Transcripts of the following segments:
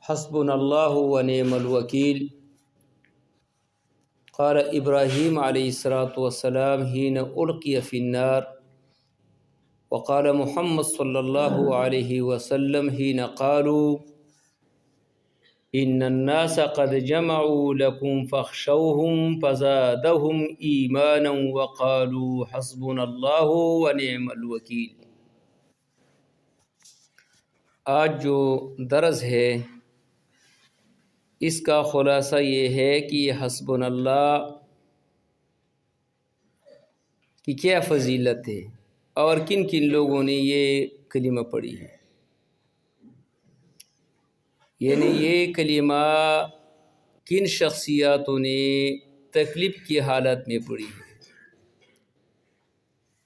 حسبنا الله ونعم الوكيل. قال إبراهيم عليه الصلاة والسلام حين ألقي في النار، وقال محمد صلى الله عليه وسلم حين قالوا إن الناس قد جمعوا لكم فاخشوهم فزادهم إيمانا وقالوا حسبنا الله ونعم الوكيل. آج جو درس ہے اس کا خلاصہ یہ ہے کہ یہ حسبنا اللہ کی کیا فضیلت ہے اور کن کن لوگوں نے یہ کلمہ پڑھی ہے. یعنی یہ کلمہ کن شخصیاتوں نے تکلیف کی حالت میں پڑھی ہے.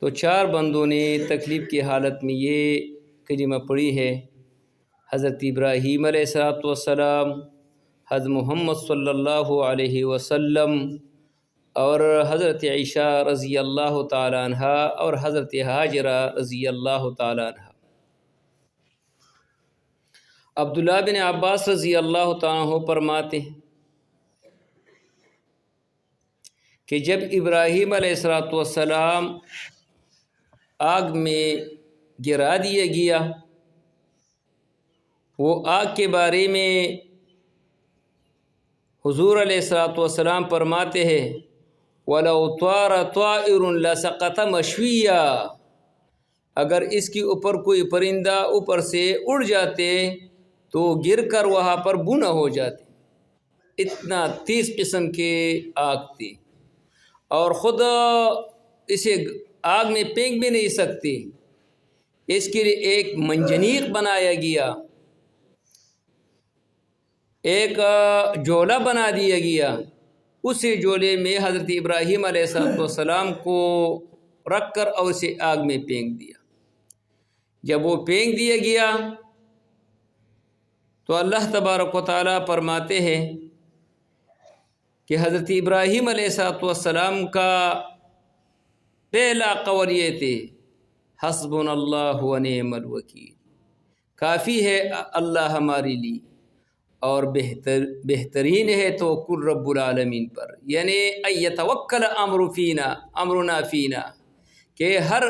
تو 4 بندوں نے تکلیف کی حالت میں یہ کلمہ پڑھی ہے. حضرت ابراہیم علیہ السلام، حضرت محمد صلی اللہ علیہ وسلم اور حضرت عائشہ رضی اللہ تعالی عنہ اور حضرت حاجرہ رضی اللہ تعالی عنہ. عبداللہ بن عباس رضی اللہ تعالیٰ عنہ فرماتے ہیں کہ جب ابراہیم علیہ السلام آگ میں گرا دیا گیا، وہ آگ کے بارے میں حضور علیہ السلام فرماتے ہیں وَلَوْ طَارَ طَائِرٌ لَسَقَطَ مَشْوِيًّا، اگر اس کے اوپر کوئی پرندہ اوپر سے اڑ جاتے تو گر کر وہاں پر بونا ہو جاتے. اتنا تیز قسم کے آگ تھی اور خود اسے آگ میں پھینک بھی نہیں سکتے. اس کے لیے ایک منجنیق بنایا گیا، ایک جولا بنا دیا گیا. اسی جولے میں حضرت ابراہیم علیہ السلام کو رکھ کر اور اسے آگ میں پھینک دیا. جب وہ پھینک دیا گیا تو اللہ تبارک و تعالیٰ فرماتے ہیں کہ حضرت ابراہیم علیہ السلام کا پہلا قول یہ تھے حسبنا اللہ ونعم الوکیل، کافی ہے اللہ ہمارے لیے اور بہترین ہے توکل رب العالمین پر. یعنی ایتوکل امرنا فینا، کہ ہر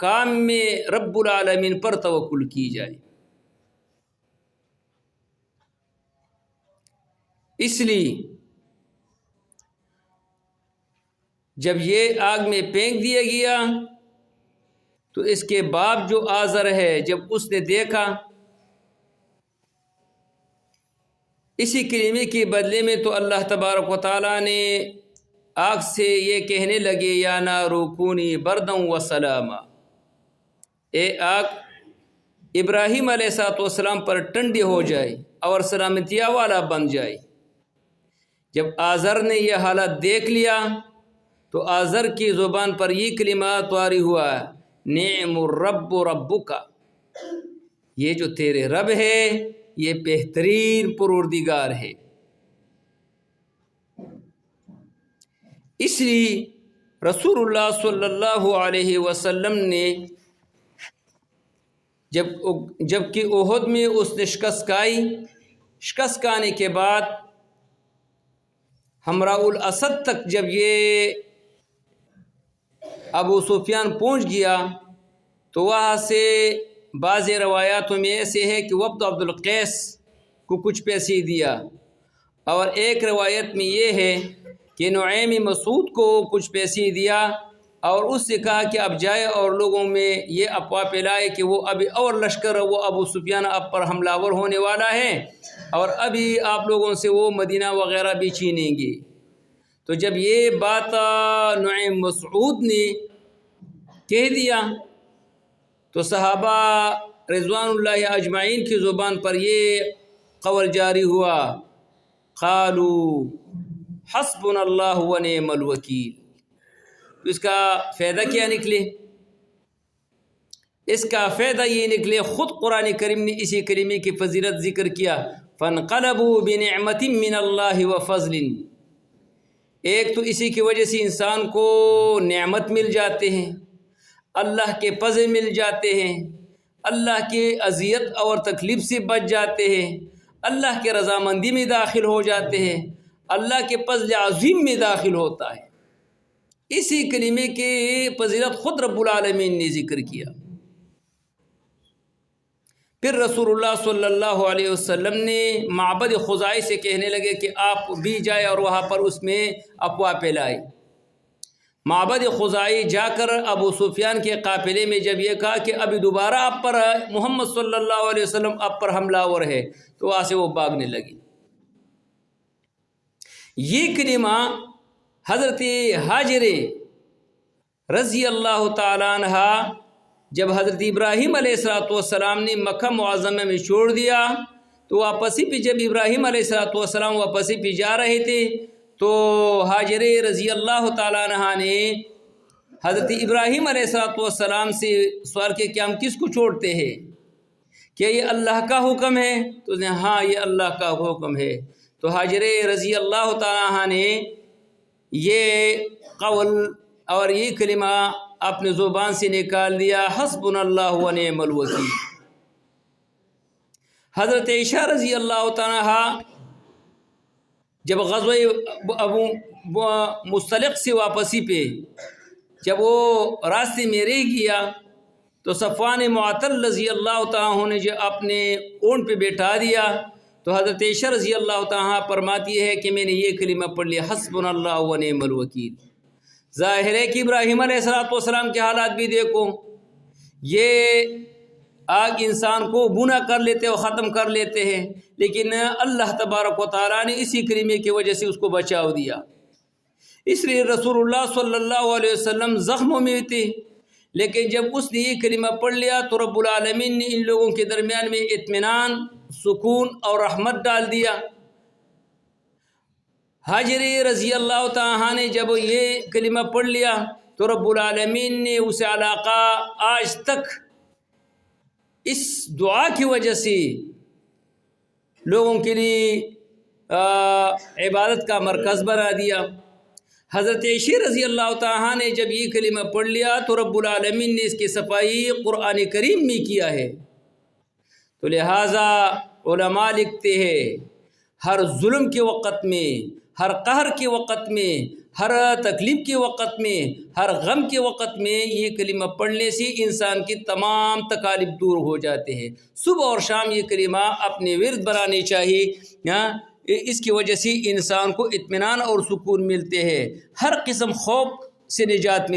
کام میں رب العالمین پر توکل کی جائے. اس لیے جب یہ آگ میں پھینک دیا گیا تو اس کے باپ جو آزر ہے، جب اس نے دیکھا اسی کلمے کے بدلے میں، تو اللہ تبارک و تعالیٰ نے آگ سے یہ کہنے لگے یا نار کونی بردا و سلاما، اے آگ ابراہیم علیہ السلام پر ٹھنڈی ہو جائے اور سلامتیہ والا بن جائے. جب آزر نے یہ حالت دیکھ لیا تو آزر کی زبان پر یہ کلمہ طاری ہوا نعم الرب ربک، یہ جو تیرے رب ہے یہ بہترین پروردگار ہے. اس لیے رسول اللہ صلی اللہ علیہ وسلم نے جب کہ احد میں اس نے شکست کھانے کے بعد حمراء الاسد تک جب یہ ابو سفیان پہنچ گیا تو وہاں سے بعض روایاتوں میں ایسے ہے کہ وفد عبد القیس کو کچھ پیسے دیا، اور ایک روایت میں یہ ہے کہ نعیم مسعود کو کچھ پیسے دیا اور اس سے کہا کہ اب جائے اور لوگوں میں یہ افواہ پھیلائے کہ وہ ابھی اور لشکر وہ ابو سفیان اب پر حملہ آور ہونے والا ہے اور ابھی آپ لوگوں سے وہ مدینہ وغیرہ بھی چھینیں گے. تو جب یہ بات نعیم مسعود نے کہہ دیا تو صحابہ رضوان اللہ اجمعین کی زبان پر یہ قول جاری ہوا قالوا حسبنا اللہ ونعم الوکیل. تو اس کا فائدہ کیا نکلے؟ اس کا فائدہ یہ نکلے خود قرآن کریم نے اسی کلمے کی فضیلت ذکر کیا فانقلبوا بنعمت من اللہ وفضل. ایک تو اسی کی وجہ سے انسان کو نعمت مل جاتے ہیں، اللہ کے فضل مل جاتے ہیں، اللہ کی اذیت اور تکلیف سے بچ جاتے ہیں، اللہ کے رضامندی میں داخل ہو جاتے ہیں، اللہ کے فضل عظیم میں داخل ہوتا ہے۔ اسی کلمے کی فضیلت خود رب العالمین نے ذکر کیا۔ پھر رسول اللہ صلی اللہ علیہ وسلم نے معبد خزائی سے کہنے لگے کہ آپ بھی جائے اور وہاں پر اس میں افواہ پھیلائے۔ معبد خزائی جا کر ابو سفیان کے قافلے میں جب یہ کہا کہ ابھی دوبارہ آپ پر محمد صلی اللہ علیہ وسلم آپ پر حملہ آور ہے، تو وہاں سے وہ بھاگنے لگی۔ یہ کلمہ حضرت ہاجر رضی اللہ تعالیٰ عنہ جب حضرت ابراہیم علیہ السلام نے مکہ معظمہ میں چھوڑ دیا، تو واپسی پہ جب ابراہیم علیہ السلام واپسی پہ جا رہے تھے تو ہاجر رضی اللہ تعالیٰ عنہ نے حضرت ابراہیم علیہ السلام سے سوال کیا کہ ہم کس کو چھوڑتے ہیں؟ کیا یہ اللہ کا حکم ہے؟ تو اس نے ہاں یہ اللہ کا حکم ہے۔ تو ہاجر رضی اللہ تعالیٰ عنہ نے یہ قول اور یہ کلمہ اپنے زبان سے نکال دیا، حسبنا اللہ و نعم الوکیل۔ حضرت عائشہ رضی اللہ تعالیٰ عنہ جب غزوہ ابو مستلق سے واپسی پہ جب وہ راستے میں رہ گیا تو صفوان معطل رضی اللہ تعالیٰ عنہ نے جو اپنے اونٹ پہ بیٹھا دیا، تو حضرت عائشہ رضی اللہ تعالیٰ فرماتی ہے کہ میں نے یہ کلمہ پڑھ لیا، حسبنا اللہ و نعم الوکیل۔ ظاہر ہے کہ ابراہیم علیہ السلام کے حالات بھی دیکھو، یہ آگ انسان کو بنا کر لیتے اور ختم کر لیتے ہیں، لیکن اللہ تبارک و تعالیٰ نے اسی کلمے کی وجہ سے اس کو بچاؤ دیا۔ اس لیے رسول اللہ صلی اللہ علیہ وسلم زخموں میں تھے، لیکن جب اس نے یہ کلمہ پڑھ لیا تو رب العالمین نے ان لوگوں کے درمیان میں اطمینان، سکون اور رحمت ڈال دیا۔ ہاجر رضی اللہ تعالیٰ نے جب یہ کلمہ پڑھ لیا تو رب العالمین نے اسے علاقہ آج تک اس دعا کی وجہ سے لوگوں کے لیے عبادت کا مرکز بنا دیا۔ حضرت عائشہ رضی اللہ تعالیٰ نے جب یہ کلمہ پڑھ لیا تو رب العالمین نے اس کی صفائی قرآن کریم میں کیا ہے۔ تو لہٰذا علماء لکھتے ہیں ہر ظلم کے وقت میں، ہر قہر کے وقت میں، ہر تکلیف کے وقت میں، ہر غم کے وقت میں یہ کلمہ پڑھنے سے انسان کی تمام تکالیف دور ہو جاتے ہیں۔ صبح اور شام یہ کلمہ اپنے ورد بنانے چاہیے، اس کی وجہ سے انسان کو اطمینان اور سکون ملتے ہیں، ہر قسم خوف سے نجات